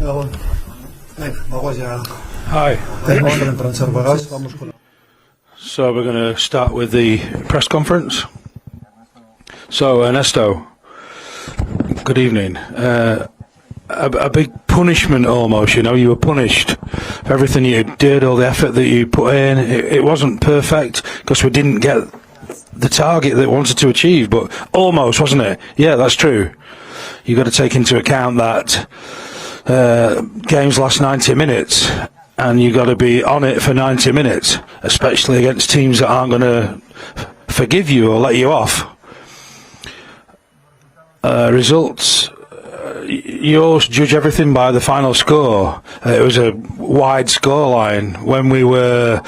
Hi. So we're going to start with the press conference. So Ernesto, good evening. A big punishment almost, you were punished for everything you did, all the effort that you put in. It wasn't perfect because we didn't get the target that we wanted to achieve, but almost, wasn't it? Yeah, that's true. You've got to take into account that games last 90 minutes, and you've got to be on it for 90 minutes, especially against teams that aren't going to forgive you or let you off. Results, you always judge everything by the final score. It was a wide scoreline. When we were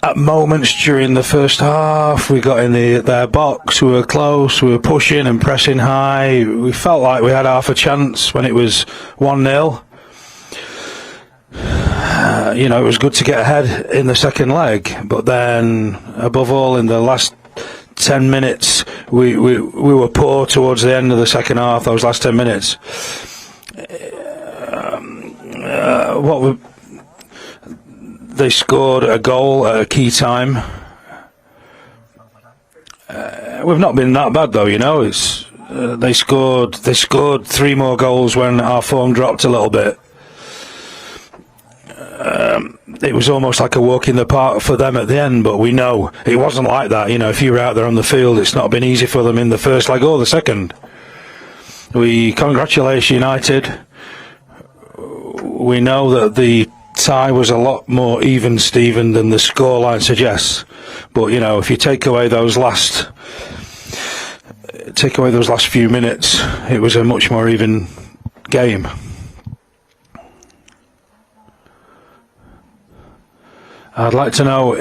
at moments during the first half, we got in their box, we were close, we were pushing and pressing high. We felt like we had half a chance when it was 1-0. It was good to get ahead in the second leg, but then, above all, in the last 10 minutes, we were poor towards the end of the second half, those last 10 minutes. They scored a goal at a key time. We've not been that bad though, they scored 3 more goals when our form dropped a little bit. It was almost like a walk in the park for them at the end, but we know it wasn't like that. If you were out there on the field, it's not been easy for them in the first leg or the second. We congratulate United. We know that the tie was a lot more even-steven than the scoreline suggests, but if you take away those last few minutes, it was a much more even game. I'd like to know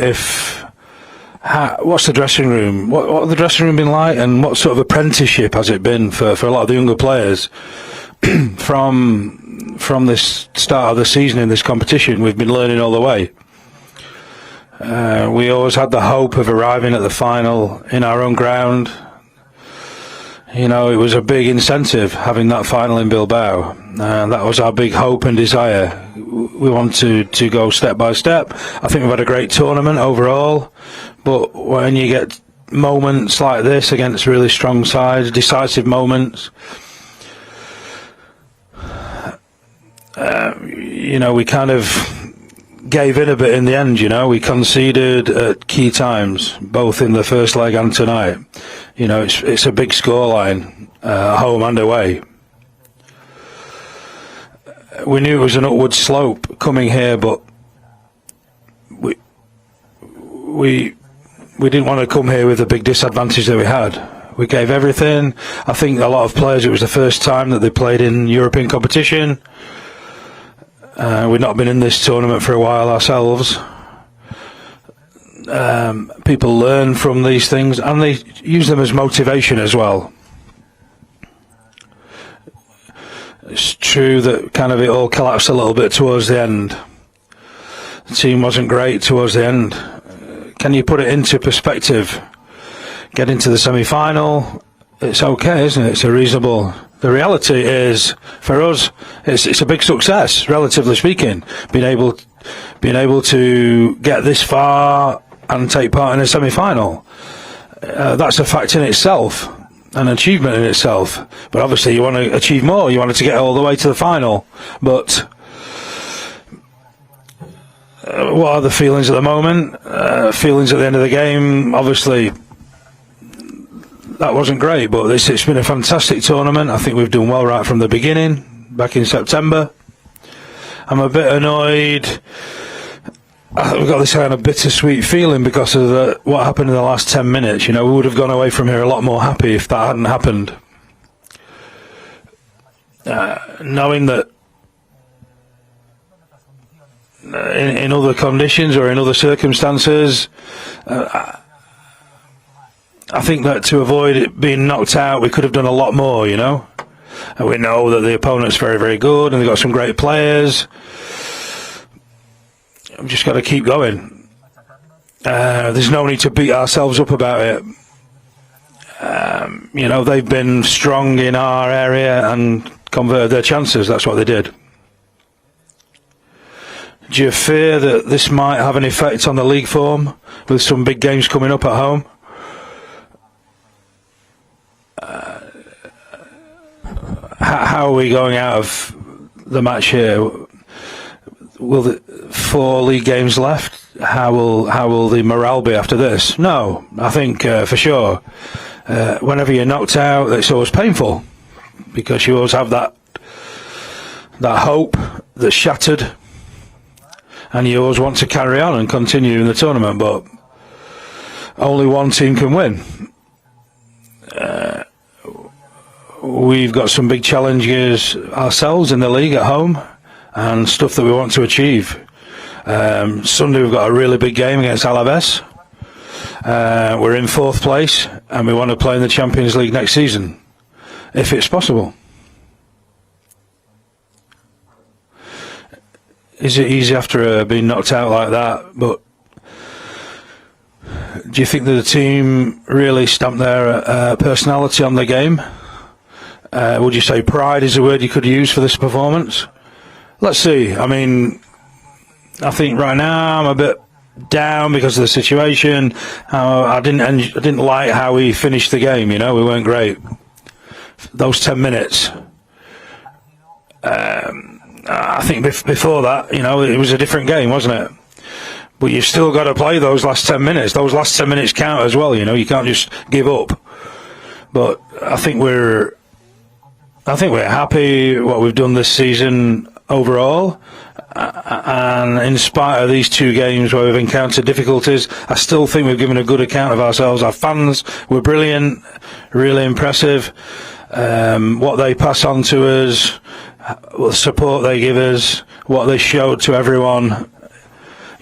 what's the dressing room? What the dressing room been like, and what sort of apprenticeship has it been for a lot of the younger players from this start of the season in this competition? We've been learning all the way. We always had the hope of arriving at the final in our own ground. It was a big incentive having that final in Bilbao. That was our big hope and desire. We want to go step by step. I think we've had a great tournament overall, but when you get moments like this against really strong sides, decisive moments, we kind of gave in a bit in the end. We conceded at key times, both in the first leg and tonight. It's a big scoreline, home and away. We knew it was an upward slope coming here, but we didn't want to come here with the big disadvantage that we had. We gave everything. I think a lot of players, it was the first time that they played in European competition. We've not been in this tournament for a while ourselves. People learn from these things and they use them as motivation as well. It's true that kind of it all collapsed a little bit towards the end. The team wasn't great towards the end. Can you put it into perspective? Get into the semi-final, it's okay, isn't it? It's a reasonable... The reality is, for us, it's a big success, relatively speaking. Being able to get this far and take part in a semi-final, that's a fact in itself, an achievement in itself. But obviously, you want to achieve more. You wanted to get all the way to the final. But what are the feelings at the moment? Feelings at the end of the game, obviously. That wasn't great, but it's been a fantastic tournament. I think we've done well right from the beginning, back in September. I'm a bit annoyed. We've got this kind of bittersweet feeling because of what happened in the last 10 minutes. We would have gone away from here a lot more happy if that hadn't happened. Knowing that in other conditions or in other circumstances, I think that to avoid it being knocked out, we could have done a lot more, And we know that the opponent's very, very good and they've got some great players. We've just got to keep going. There's no need to beat ourselves up about it. They've been strong in our area and converted their chances. That's what they did. Do you fear that this might have an effect on the league form with some big games coming up at home? How are we going out of the match here? Will the 4 league games left? How will the morale be after this? No, I think for sure. Whenever you're knocked out, it's always painful because you always have that hope that's shattered, and you always want to carry on and continue in the tournament. But only one team can win. We've got some big challenges ourselves in the league at home and stuff that we want to achieve. Sunday we've got a really big game against Alaves. We're in 4th place and we want to play in the Champions League next season, if it's possible. Is it easy after being knocked out like that? But do you think that the team really stamped their personality on the game? Would you say pride is a word you could use for this performance? Let's see. I mean, I think right now I'm a bit down because of the situation. I didn't like how we finished the game. We weren't great. Those 10 minutes. I think before that, it was a different game, wasn't it? But you've still got to play those last 10 minutes. Those last 10 minutes count as well. You can't just give up. But I think we're happy what we've done this season overall, and in spite of these 2 games where we've encountered difficulties, I still think we've given a good account of ourselves. Our fans were brilliant, really impressive. What they pass on to us, the support they give us, what they showed to everyone.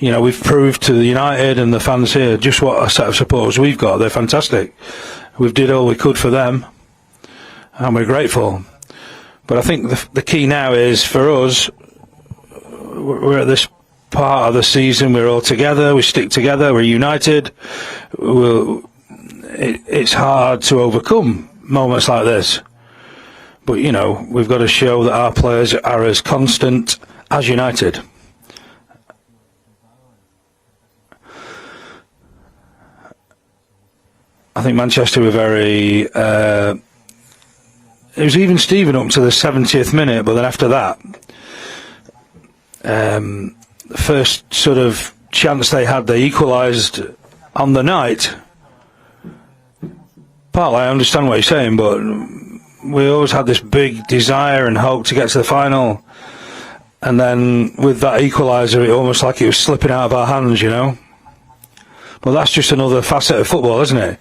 We've proved to the United and the fans here just what a set of supporters we've got. They're fantastic. We've did all we could for them, and we're grateful. But I think the key now is for us, we're at this part of the season, we're all together, we stick together, we're united. It's hard to overcome moments like this. But, we've got to show that our players are as constant as United. I think Manchester were very... it was even Steven up to the 70th minute, but then after that, the first sort of chance they had, they equalised on the night. Partly I understand what you're saying, but we always had this big desire and hope to get to the final, and then with that equaliser, it almost like it was slipping out of our hands, Well, that's just another facet of football, isn't it?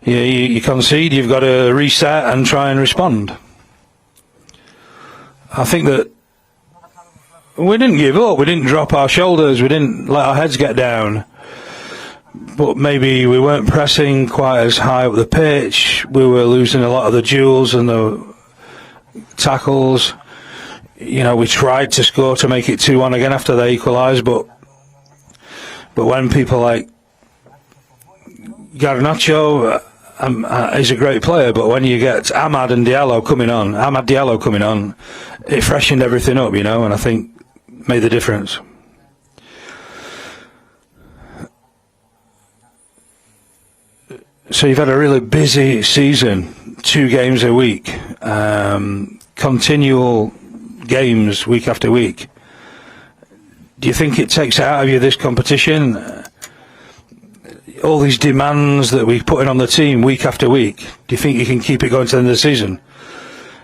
You concede, you've got to reset and try and respond. I think that we didn't give up, we didn't drop our shoulders, we didn't let our heads get down. But maybe we weren't pressing quite as high up the pitch. We were losing a lot of the duels and the tackles. We tried to score to make it 2-1 again after they equalised, but when people like Garnacho is a great player, but when you get Amad Diallo coming on, it freshened everything up, and I think made the difference. So you've had a really busy season, 2 games a week, continual games week after week. Do you think it takes out of you this competition? All these demands that we put in on the team week after week, do you think you can keep it going to the end of the season?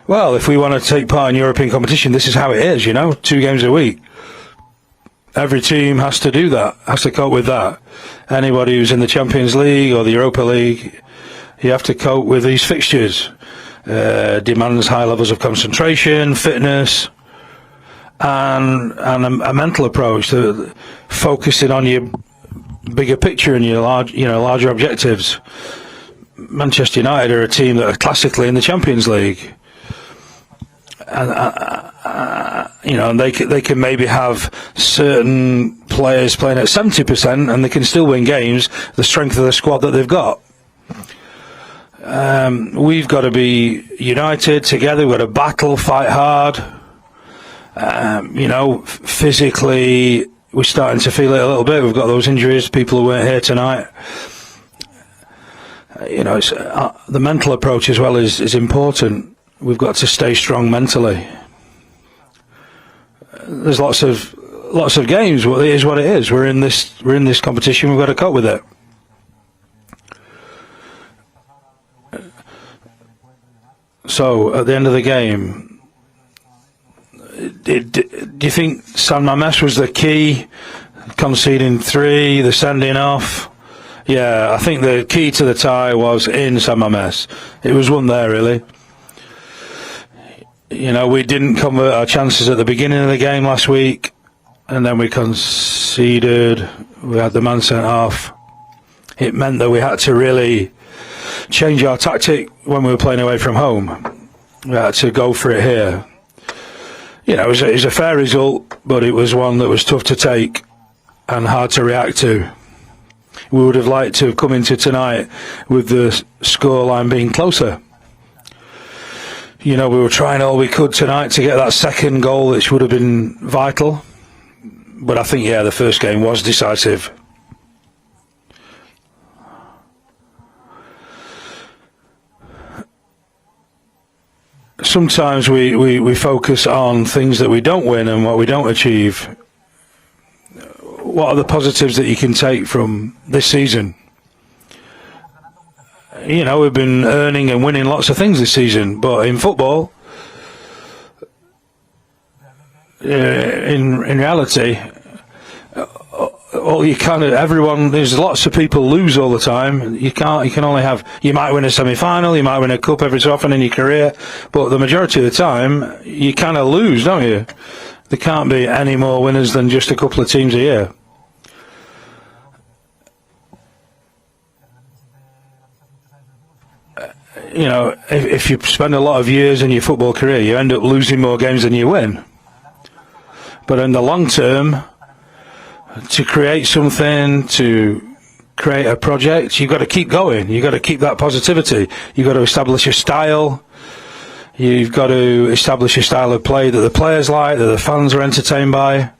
Well, if we want to take part in European competition, this is how it is, 2 games a week. Every team has to do that, has to cope with that. Anybody who's in the Champions League or the Europa League, you have to cope with these fixtures. Demands high levels of concentration, fitness, and a mental approach to focusing on your bigger picture and your larger objectives. Manchester United are a team that are classically in the Champions League, and they can maybe have certain players playing at 70% and they can still win games. The strength of the squad that they've got, We've got to be united together. We've got to battle, fight hard. Physically, we're starting to feel it a little bit. We've got those injuries, people who weren't here tonight. It's, the mental approach as well is important. We've got to stay strong mentally. There's lots of games. Well, it is what it is. We're in this competition. We've got to cope with it. So at the end of the game, do you think San Mamés was the key? Conceding 3, the sending off. Yeah, I think the key to the tie was in San Mamés. It was won there, really. We didn't convert our chances at the beginning of the game last week, and then we conceded. We had the man sent off. It meant that we had to really change our tactic when we were playing away from home. We had to go for it here. It was a fair result, but it was one that was tough to take and hard to react to. We would have liked to have come into tonight with the scoreline being closer. We were trying all we could tonight to get that second goal, which would have been vital. But I think, the first game was decisive. Sometimes we focus on things that we don't win and what we don't achieve. What are the positives that you can take from this season? We've been earning and winning lots of things this season, but in football, in reality, there's lots of people lose all the time. You can only have, you might win a semi-final, you might win a cup every so often in your career, but the majority of the time, you kind of lose, don't you? There can't be any more winners than just a couple of teams a year. If you spend a lot of years in your football career, you end up losing more games than you win. But in the long term, to create something, to create a project, you've got to keep going. You've got to keep that positivity. You've got to establish a style. You've got to establish a style of play that the players like, that the fans are entertained by.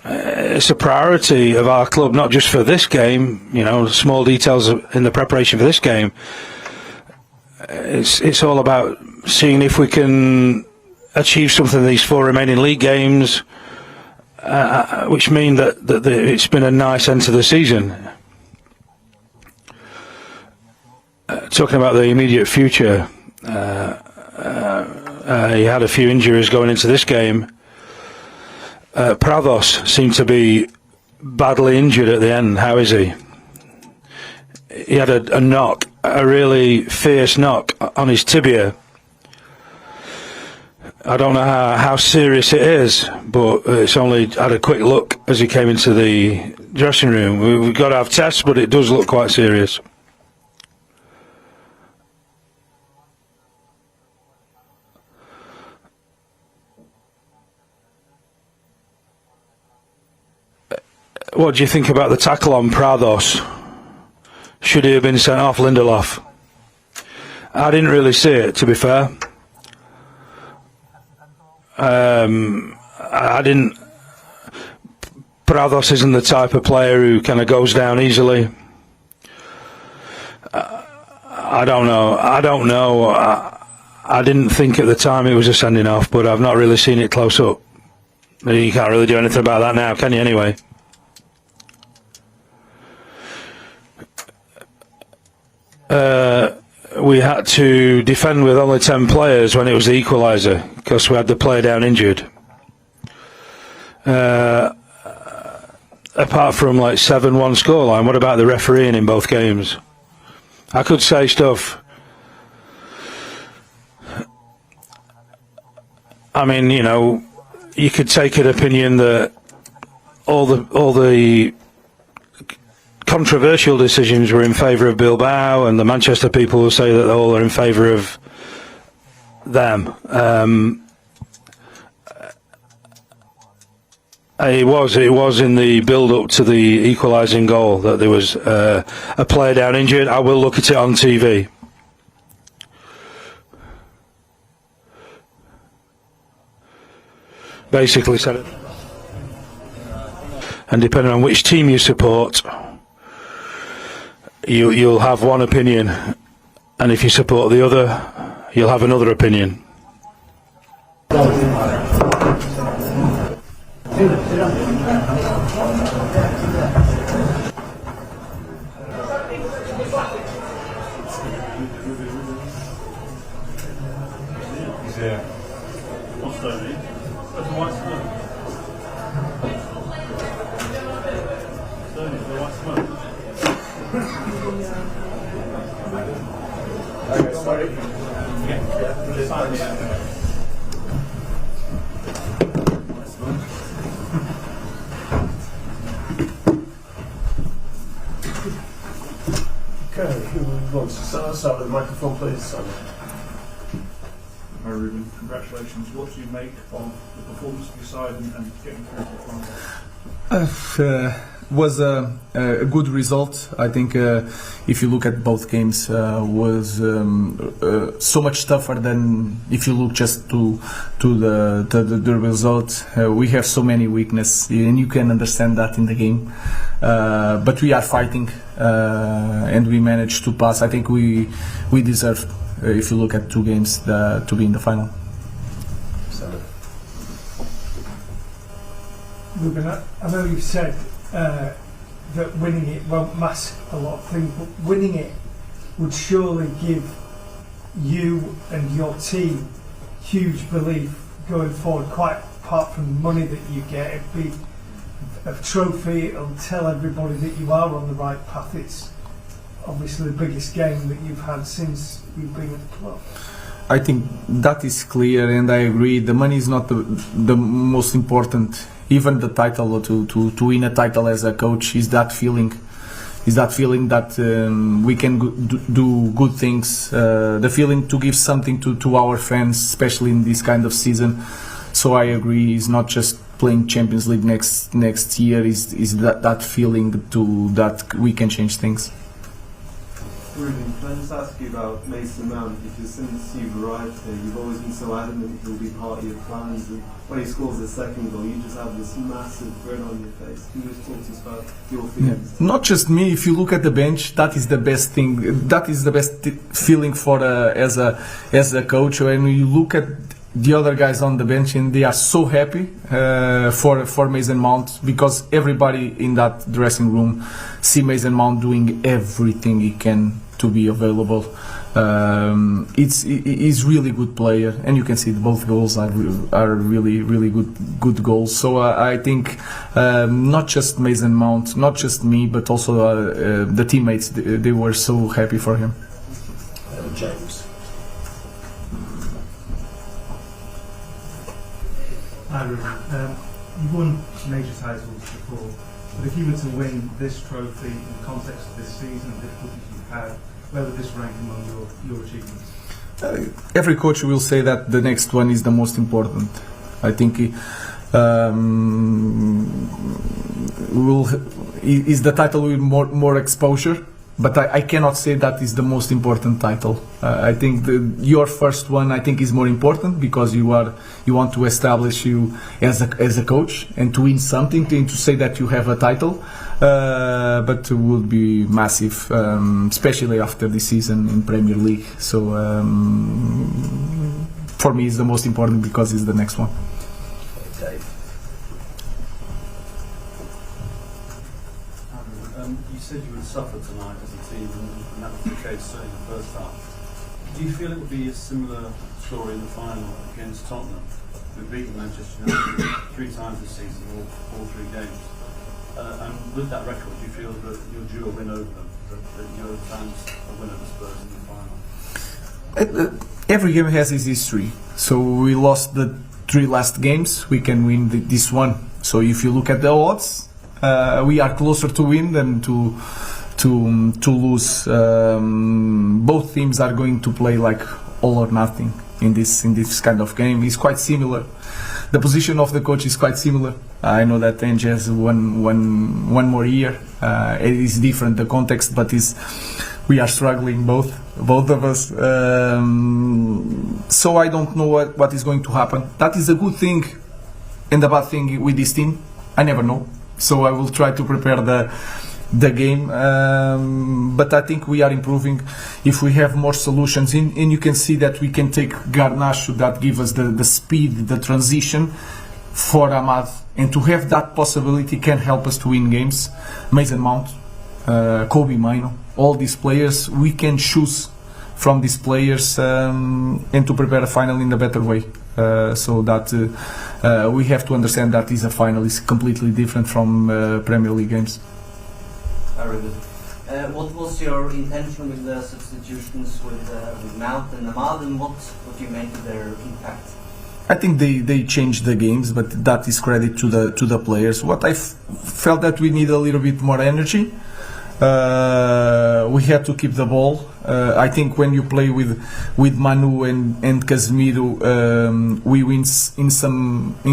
It's a priority of our club, not just for this game, small details in the preparation for this game. It's all about seeing if we can achieve something in these 4 remaining league games, which mean that it's been a nice end to the season. Talking about the immediate future, he had a few injuries going into this game. Prados seemed to be badly injured at the end. How is he? He had a knock, a really fierce knock on his tibia. I don't know how serious it is, but it's only had a quick look as he came into the dressing room. We've got to have tests, but it does look quite serious. What do you think about the tackle on Prados? Should he have been sent off, Lindelof? I didn't really see it, to be fair. I didn't. Prados isn't the type of player who kind of goes down easily. I don't know. I didn't think at the time it was a sending off, but I've not really seen it close up. You can't really do anything about that now, can you, anyway? We had to defend with only 10 players when it was the equaliser because we had the player down injured. Apart from 7-1 scoreline, what about the refereeing in both games? I could say stuff. I mean, you could take an opinion that all the controversial decisions were in favour of Bilbao, and the Manchester people will say that they all are in favour of them. It was in the build-up to the equalising goal that there was a player down injured. I will look at it on TV. Basically said it. And depending on which team you support, you'll have one opinion, and if you support the other, you'll have another opinion. Okay, who wants to start? Start with the microphone, please. Hi Ruben, congratulations. What do you make of the performance of your side and getting through to the final? Was a good result. I think if you look at both games, was so much tougher than if you look just to the result. We have so many weaknesses, and you can understand that in the game. But we are fighting, and we managed to pass. I think we deserved, if you look at two games, to be in the final. Ruben, I know you've said that winning it won't mask a lot of things, but winning it would surely give you and your team huge belief going forward, quite apart from the money that you get. It'd be a trophy, it'll tell everybody that you are on the right path. It's obviously the biggest game that you've had since you've been at the club. I think that is clear, and I agree. The money is not the most important. Even the title, to win a title as a coach, is that feeling that we can do good things. The feeling to give something to our fans, especially in this kind of season. So I agree. It's not just playing Champions League next year. Is that feeling that we can change things. Ruben, can I just ask you about Mason Mount? Because since you've arrived here, you've always been so adamant he'll be part of your plans, and when he scores the second goal, you just have this massive grin on your face. Can you just talk to us about your feelings? Yeah. Not just me. If you look at the bench, that is the best thing. That is the best feeling for as a coach. When you look at the other guys on the bench, and they are so happy for Mason Mount, because everybody in that dressing room see Mason Mount doing everything he can to be available. He's really good player, and you can see both goals are really good goals. So I think not just Mason Mount, not just me, but also the teammates. They were so happy for him. James. Hi Ruben, you've won major titles before, but if you were to win this trophy in the context of this season, the difficulties you've had, where would this rank among your achievements? Every coach will say that the next one is the most important. I think is the title with more exposure, but I cannot say that is the most important title. I think your first one, I think, is more important, because you want to establish you as a coach and to win something, to say that you have a title. But it would be massive, especially after this season in Premier League. So for me, it's the most important because it's the next one. Dave. You said you would suffer tonight as a team, and that was the case certainly in the first half. Do you feel it would be a similar story in the final against Tottenham? We've beaten Manchester United 3 times this season, all 3 games. And with that record, do you feel that you're due a win over them, that your fans a win over Spurs in the final? Every game has its history. So we lost the 3 last games, we can win this one. So if you look at the odds, we are closer to win than to lose. Both teams are going to play like all or nothing in this kind of game. It's quite similar the position of the coach is quite similar. I know that Ange has one more year. It is different, the context, but we are struggling, both of us. So I don't know what is going to happen. That is a good thing and a bad thing with this team. I never know. So I will try to prepare the game, but I think we are improving. If we have more solutions, and you can see that we can take Garnacho, that give us the speed, the transition for Ahmad, and to have that possibility can help us to win games. Mason Mount, Kobe Mino, all these players, we can choose from these players and to prepare a final in a better way. So that we have to understand that is a final is completely different from Premier League games. Very good. What was your intention with the substitutions with Mount and Ahmad, and what do you make of their impact? I think they changed the games, but that is credit to the players. What I felt that we need a little bit more energy. We had to keep the ball. I think when you play with Manu and Casemiro, we win in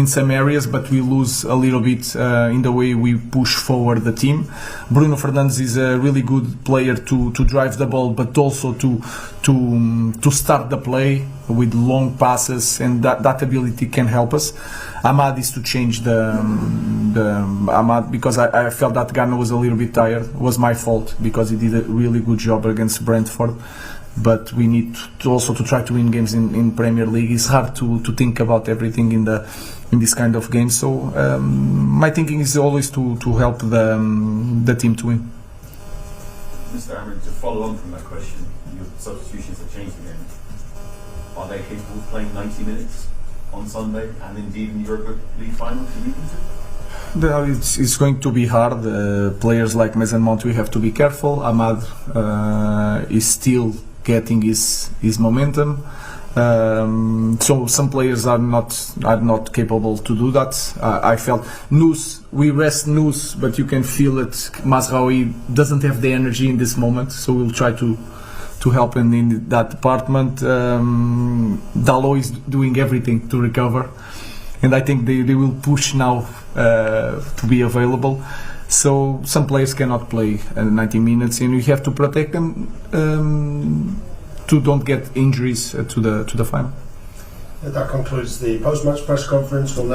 some areas, but we lose a little bit in the way we push forward the team. Bruno Fernandes is a really good player to drive the ball, but also to start the play with long passes, and that ability can help us. Ahmad is to change the Ahmad, because I felt that Ghana was a little bit tired. It was my fault because he did a really good job against Brentford, but we need to also to try to win games in Premier League. It's hard to think about everything in this kind of game. So my thinking is always to help the team to win. Mr. Amorim, to follow on from that question, your substitutions have changed again. Are they capable of playing 90 minutes on Sunday and indeed in the Europa League final to beat them? It's going to be hard. Players like Mason Mount, we have to be careful. Ahmad is still getting his momentum. So some players are not capable to do that. I felt we rest Nous, but you can feel that Mazraoui doesn't have the energy in this moment. So we'll try to help him in that department. Dalot is doing everything to recover, and I think they will push now to be available. So some players cannot play 90 minutes, and we have to protect them to don't get injuries to the final. That concludes the post-match press conference. We'll now